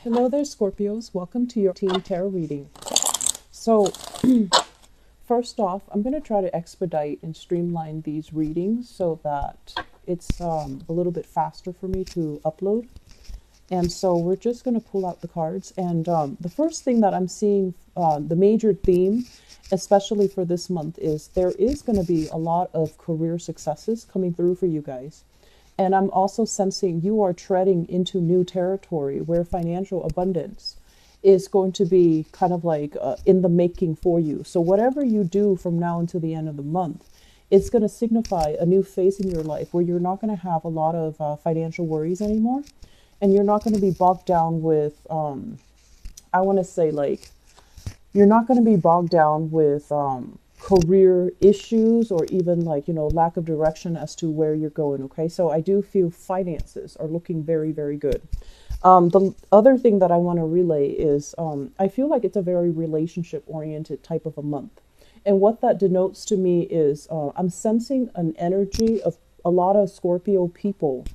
Hello there, Scorpios. Welcome to your Team Tarot reading. So, first off, I'm going to try to expedite and streamline these readings so that it's a little bit faster for me to upload. And so we're just going to pull out the cards. And the first thing that I'm seeing, the major theme, especially for this month, is there is going to be a lot of career successes coming through for you guys. And I'm also sensing you are treading into new territory where financial abundance is going to be kind of like in the making for you. So whatever you do from now until the end of the month, it's going to signify a new phase in your life where you're not going to have a lot of financial worries anymore. And you're not going to be bogged down with, I want to say like, you're not going to be bogged down with career issues or even like, lack of direction as to where you're going. Okay. So I do feel finances are looking very, very good. The other thing that I want to relay is I feel like it's a very relationship oriented type of a month. And what that denotes to me is I'm sensing an energy of a lot of Scorpio people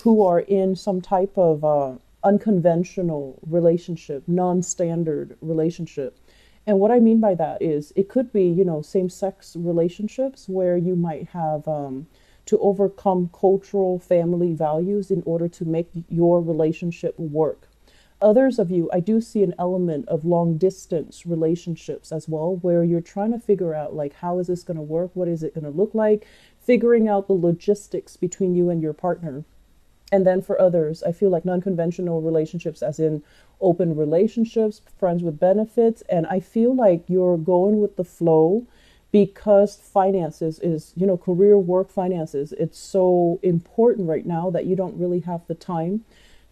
who are in some type of unconventional relationship, non-standard relationship. And what I mean by that is it could be, same-sex relationships where you might have to overcome cultural family values in order to make your relationship work. Others of you, I do see an element of long distance relationships as well, where you're trying to figure out like, how is this going to work? What is it going to look like? Figuring out the logistics between you and your partner. And then for others, I feel like non-conventional relationships, as in open relationships, friends with benefits. And I feel like you're going with the flow because finances is, career, work, finances. It's so important right now that you don't really have the time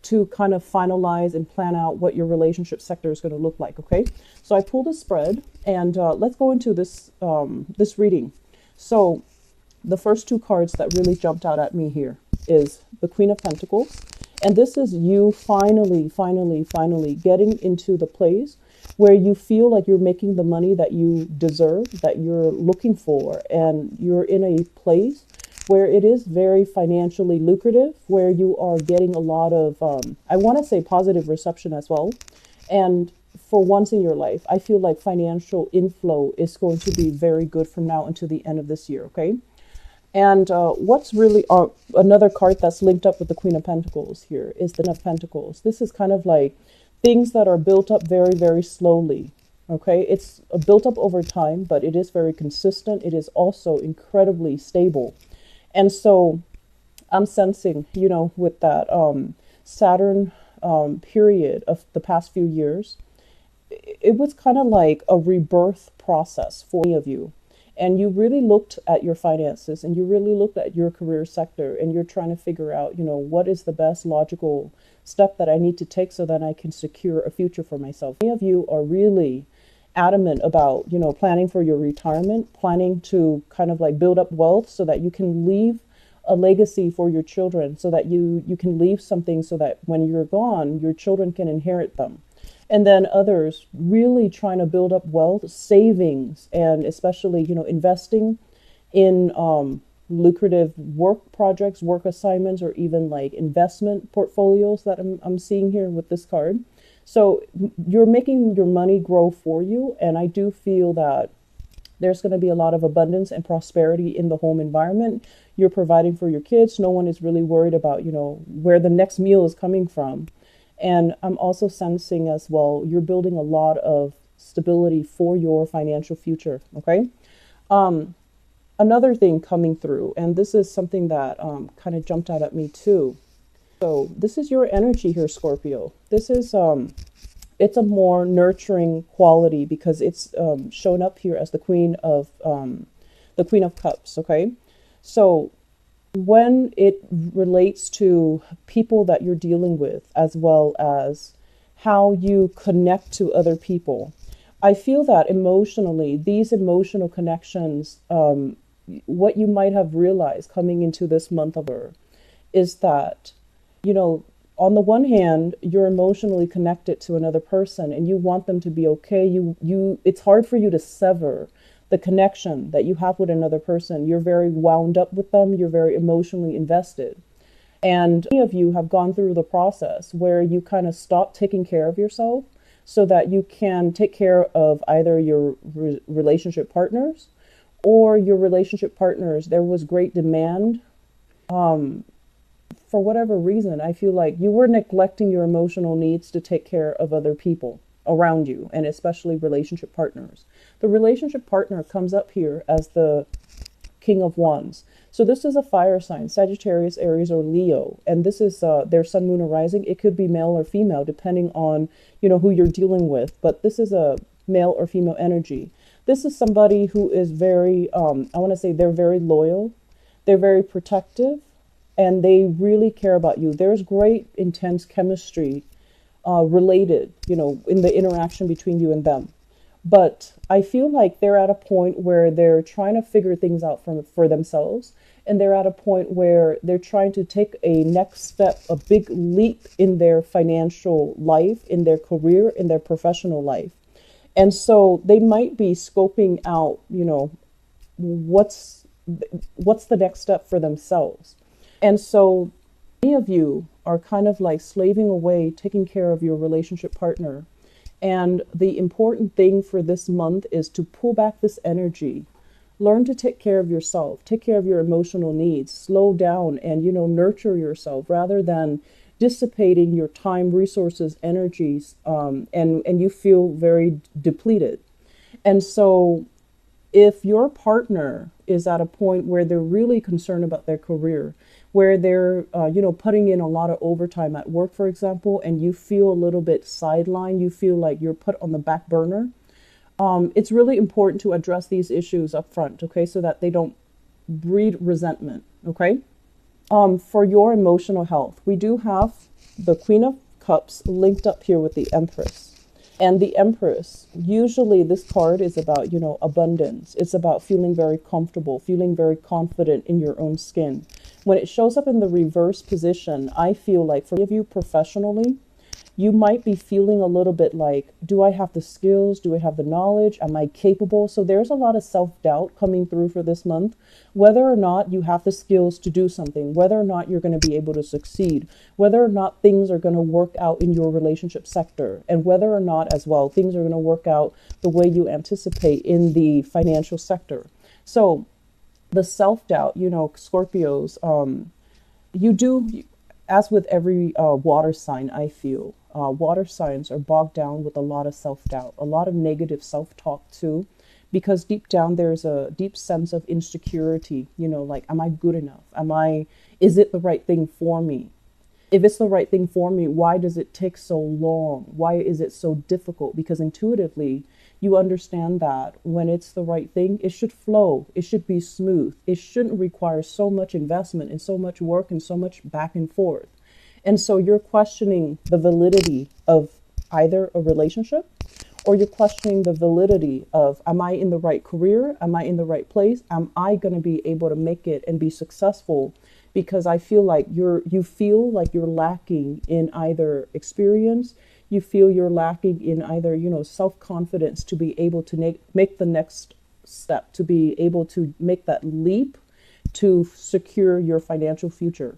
to kind of finalize and plan out what your relationship sector is going to look like. Okay. So I pulled a spread and let's go into this reading. So the first two cards that really jumped out at me here is the Queen of Pentacles. And this is you finally getting into the place where you feel like you're making the money that you deserve, that you're looking for. And you're in a place where it is very financially lucrative, where you are getting a lot of, I want to say positive reception as well. And for once in your life, I feel like financial inflow is going to be very good from now until the end of this year. Okay. And what's really another card that's linked up with the Queen of Pentacles here is the Ten of Pentacles. This is kind of like things that are built up very, very slowly. Okay, it's built up over time, but it is very consistent. It is also incredibly stable. And so I'm sensing, with that Saturn period of the past few years, it was kind of like a rebirth process for many of you. And you really looked at your finances and you really looked at your career sector and you're trying to figure out, what is the best logical step that I need to take so that I can secure a future for myself. Many of you are really adamant about, planning for your retirement, planning to kind of like build up wealth so that you can leave a legacy for your children, so that you can leave something so that when you're gone, your children can inherit them. And then others really trying to build up wealth, savings, and especially, investing in lucrative work projects, work assignments, or even like investment portfolios that I'm seeing here with this card. So you're making your money grow for you. And I do feel that there's going to be a lot of abundance and prosperity in the home environment. You're providing for your kids. No one is really worried about, where the next meal is coming from. And I'm also sensing as well, you're building a lot of stability for your financial future. Okay. Another thing coming through, and this is something that kind of jumped out at me too. So this is your energy here, Scorpio. This is, it's a more nurturing quality because it's shown up here as the Queen of Cups. Okay. So when it relates to people that you're dealing with, as well as how you connect to other people, I feel that emotionally, these emotional connections, what you might have realized coming into this month of her is that, on the one hand, you're emotionally connected to another person and you want them to be okay. It's hard for you to sever the connection that you have with another person. You're very wound up with them. You're very emotionally invested. And many of you have gone through the process where you kind of stop taking care of yourself so that you can take care of either your relationship partners or your relationship partners. There was great demand. For whatever reason, I feel like you were neglecting your emotional needs to take care of other people around you, and especially relationship partners. The relationship partner comes up here as the King of Wands. So this is a fire sign, Sagittarius, Aries, or Leo, and this is their sun, moon, or rising. It could be male or female, depending on who you're dealing with. But this is a male or female energy. This is somebody who is very, I want to say, they're very loyal, they're very protective, and they really care about you. There's great, intense chemistry related, in the interaction between you and them. But I feel like they're at a point where they're trying to figure things out for themselves. And they're at a point where they're trying to take a next step, a big leap in their financial life, in their career, in their professional life. And so they might be scoping out, what's the next step for themselves. And so many of you are kind of like slaving away, taking care of your relationship partner. And the important thing for this month is to pull back this energy. Learn to take care of yourself, take care of your emotional needs, slow down and, nurture yourself rather than dissipating your time, resources, energies, and you feel very depleted. And so if your partner is at a point where they're really concerned about their career, where they're, putting in a lot of overtime at work, for example, and you feel a little bit sidelined, you feel like you're put on the back burner, it's really important to address these issues up front, okay, so that they don't breed resentment, okay? For your emotional health, we do have the Queen of Cups linked up here with the Empress. And the Empress, usually this card is about, abundance. It's about feeling very comfortable, feeling very confident in your own skin. When it shows up in the reverse position, I feel like for many of you professionally, you might be feeling a little bit like, do I have the skills? Do I have the knowledge? Am I capable? So there's a lot of self-doubt coming through for this month, whether or not you have the skills to do something, whether or not you're going to be able to succeed, whether or not things are going to work out in your relationship sector, and whether or not as well things are going to work out the way you anticipate in the financial sector. So the self-doubt, Scorpios, you do, as with every water sign, I feel, water signs are bogged down with a lot of self-doubt, a lot of negative self-talk too, because deep down there's a deep sense of insecurity, like, am I good enough? Is it the right thing for me? If it's the right thing for me, why does it take so long? Why is it so difficult? Because intuitively, you understand that when it's the right thing, it should flow. It should be smooth. It shouldn't require so much investment and so much work and so much back and forth. And so you're questioning the validity of either a relationship, or you're questioning the validity of, am I in the right career? Am I in the right place? Am I going to be able to make it and be successful? Because I feel like you feel like you're lacking in either experience, you feel you're lacking in either, self-confidence to be able to make the next step, to be able to make that leap to secure your financial future.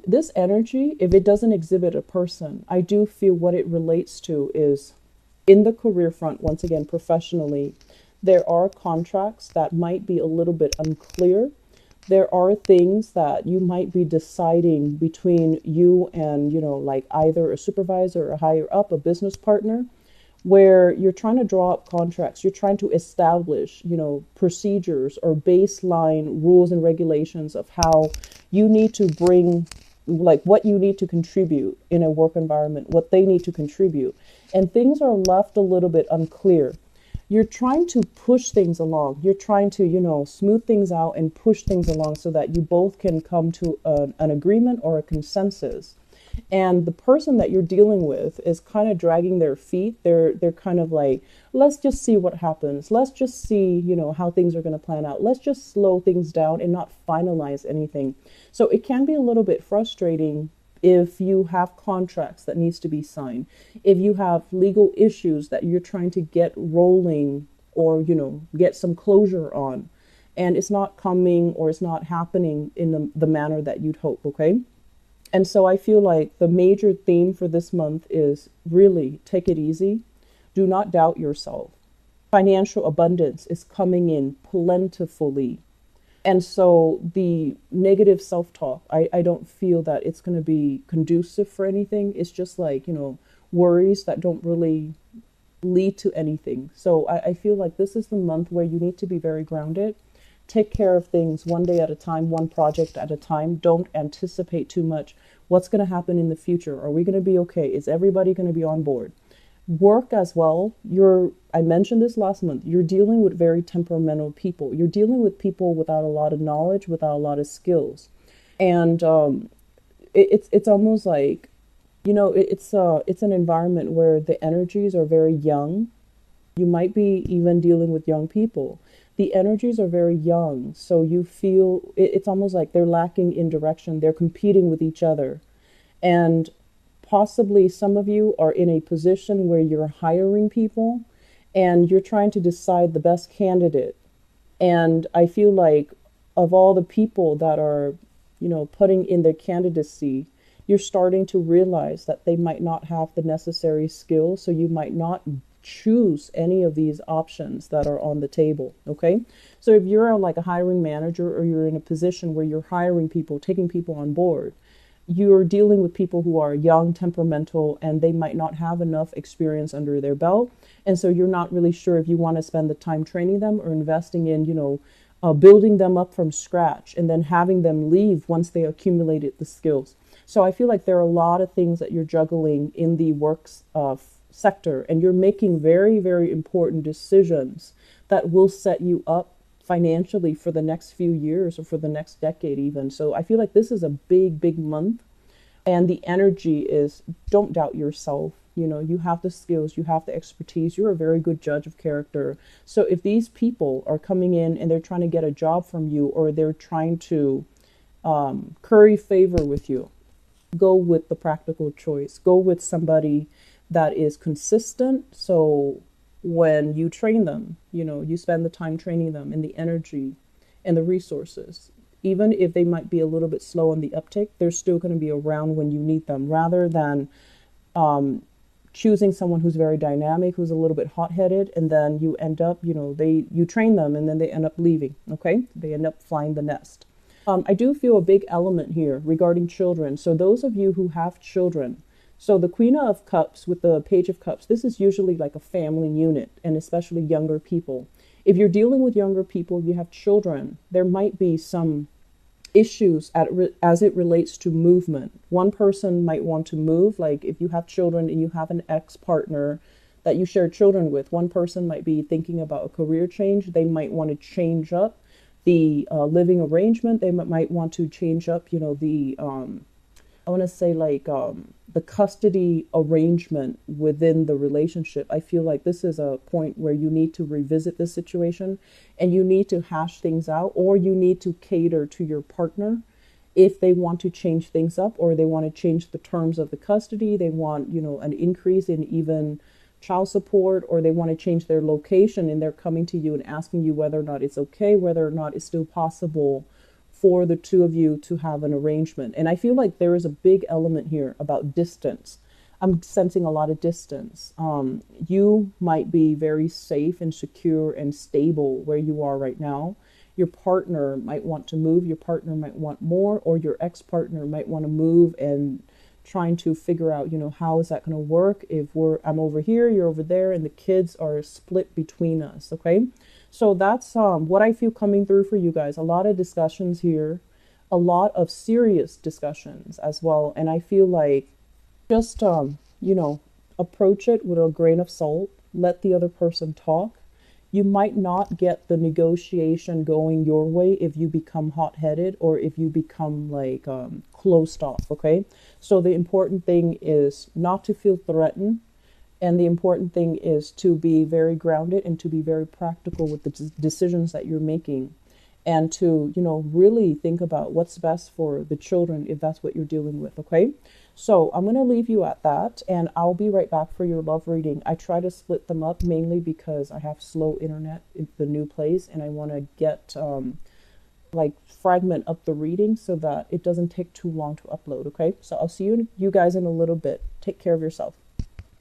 This energy, if it doesn't exhibit a person, I do feel what it relates to is in the career front, once again, professionally, there are contracts that might be a little bit unclear. There are things that you might be deciding between you and, like either a supervisor or higher up, a business partner, where you're trying to draw up contracts. You're trying to establish, procedures or baseline rules and regulations of how you need to bring, like what you need to contribute in a work environment, what they need to contribute. And things are left a little bit unclear. You're trying to push things along. You're trying to, smooth things out and push things along so that you both can come to an agreement or a consensus. And the person that you're dealing with is kind of dragging their feet. They're kind of like, let's just see what happens. Let's just see, how things are going to plan out. Let's just slow things down and not finalize anything. So it can be a little bit frustrating if you have contracts that needs to be signed, if you have legal issues that you're trying to get rolling or, get some closure on, and it's not coming or it's not happening in the manner that you'd hope, okay? And so I feel like the major theme for this month is really take it easy. Do not doubt yourself. Financial abundance is coming in plentifully. And so the negative self talk, I don't feel that it's going to be conducive for anything. It's just like, worries that don't really lead to anything. So I feel like this is the month where you need to be very grounded. Take care of things one day at a time, one project at a time. Don't anticipate too much. What's going to happen in the future? Are we going to be okay? Is everybody going to be on board? Work as well. I mentioned this last month. You're dealing with very temperamental people. You're dealing with people without a lot of knowledge, without a lot of skills. And it's almost like, it's an environment where the energies are very young. You might be even dealing with young people. The energies are very young, so you feel it's almost like they're lacking in direction. They're competing with each other. And possibly some of you are in a position where you're hiring people and you're trying to decide the best candidate. And I feel like of all the people that are, putting in their candidacy, you're starting to realize that they might not have the necessary skills, so you might not choose any of these options that are on the table. Okay, so if you're like a hiring manager or you're in a position where you're hiring people, taking people on board, you're dealing with people who are young, temperamental, and they might not have enough experience under their belt. And so you're not really sure if you want to spend the time training them or investing in, building them up from scratch and then having them leave once they accumulated the skills. So I feel like there are a lot of things that you're juggling in the works sector, and you're making very, very important decisions that will set you up financially for the next few years or for the next decade even. So I feel like this is a big, big month. And the energy is, don't doubt yourself. You have the skills, you have the expertise, you're a very good judge of character. So if these people are coming in and they're trying to get a job from you, or they're trying to curry favor with you, go with the practical choice. Go with somebody that is consistent. So when you train them, you spend the time training them and the energy and the resources. Even if they might be a little bit slow on the uptake, they're still going to be around when you need them, rather than choosing someone who's very dynamic, who's a little bit hot-headed, and then you end up, you train them and then they end up leaving, okay? They end up flying the nest. I do feel a big element here regarding children. So those of you who have children, so the Queen of Cups with the Page of Cups, this is usually like a family unit, and especially younger people. If you're dealing with younger people, you have children, there might be some issues as it relates to movement. One person might want to move, like if you have children and you have an ex-partner that you share children with, one person might be thinking about a career change. They might want to change up the living arrangement. They might want to change up, I want to say like the custody arrangement within the relationship. I feel like this is a point where you need to revisit this situation and you need to hash things out, or you need to cater to your partner if they want to change things up, or they want to change the terms of the custody. They want, an increase in even child support, or they want to change their location and they're coming to you and asking you whether or not it's okay, whether or not it's still possible for the two of you to have an arrangement. And I feel like there is a big element here about distance. I'm sensing a lot of distance. You might be very safe and secure and stable where you are right now. Your partner might want to move. Your partner might want more, or your ex-partner might want to move and trying to figure out, how is that going to work if I'm over here, you're over there, and the kids are split between us. Okay. So that's what I feel coming through for you guys. A lot of discussions here, a lot of serious discussions as well. And I feel like just, approach it with a grain of salt. Let the other person talk. You might not get the negotiation going your way if you become hot-headed, or if you become like closed off, okay? So the important thing is not to feel threatened. And the important thing is to be very grounded and to be very practical with the decisions that you're making, and to, really think about what's best for the children if that's what you're dealing with. Okay. So I'm going to leave you at that, and I'll be right back for your love reading. I try to split them up mainly because I have slow internet in the new place, and I want to get like fragment up the reading so that it doesn't take too long to upload. Okay, so I'll see you guys in a little bit. Take care of yourself.